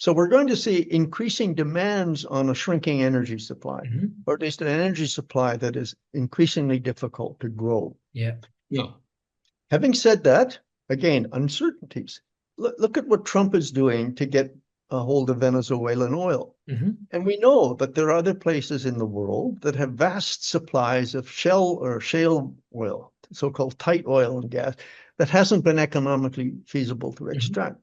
So we're going to see increasing demands on a shrinking energy supply, or at least an energy supply that is increasingly difficult to grow. Yeah. Now, having said that, again, uncertainties. Look at what Trump is doing to get a hold of Venezuelan oil. And we know that there are other places in the world that have vast supplies of shale oil, so-called tight oil and gas, that hasn't been economically feasible to extract.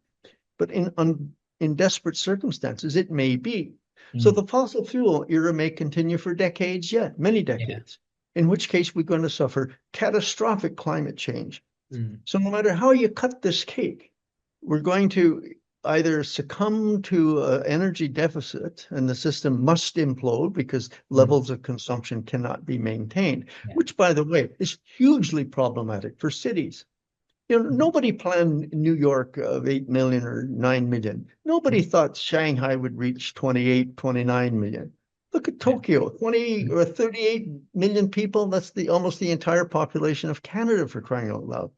But in desperate circumstances, it may be. So the fossil fuel era may continue for decades yet, many decades, in which case we're going to suffer catastrophic climate change. So no matter how you cut this cake, we're going to either succumb to an energy deficit and the system must implode because levels of consumption cannot be maintained, which, by the way, is hugely problematic for cities. Nobody planned New York of 8 million or 9 million. Nobody thought Shanghai would reach 28, 29 million. Look at Tokyo, 20 or 38 million people. That's almost the entire population of Canada, for crying out loud.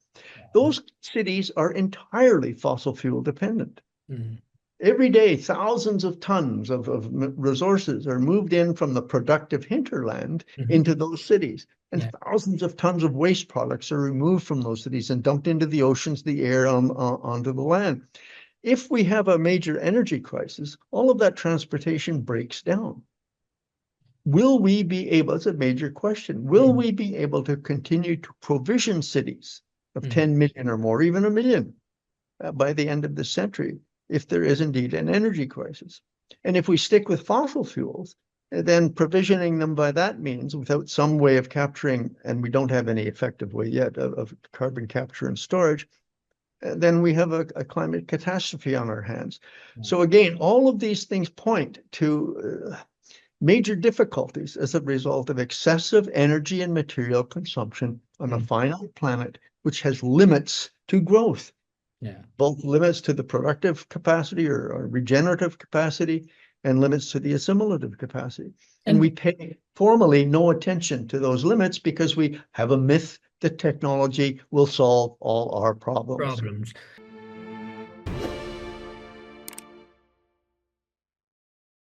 Those cities are entirely fossil fuel dependent. Every day, thousands of tons of resources are moved in from the productive hinterland into those cities. And thousands of tons of waste products are removed from those cities and dumped into the oceans, the air, onto the land. If we have a major energy crisis, all of that transportation breaks down. Will we be able, it's a major question, will we be able to continue to provision cities of 10 million or more, even a million, by the end of the century, if there is indeed an energy crisis? And if we stick with fossil fuels, then provisioning them by that means, without some way of capturing, and we don't have any effective way yet of carbon capture and storage, then we have a climate catastrophe on our hands. So again, all of these things point to major difficulties as a result of excessive energy and material consumption on a finite planet, which has limits to growth. Both limits to the productive capacity or regenerative capacity and limits to the assimilative capacity. And we pay formally no attention to those limits because we have a myth that technology will solve all our problems.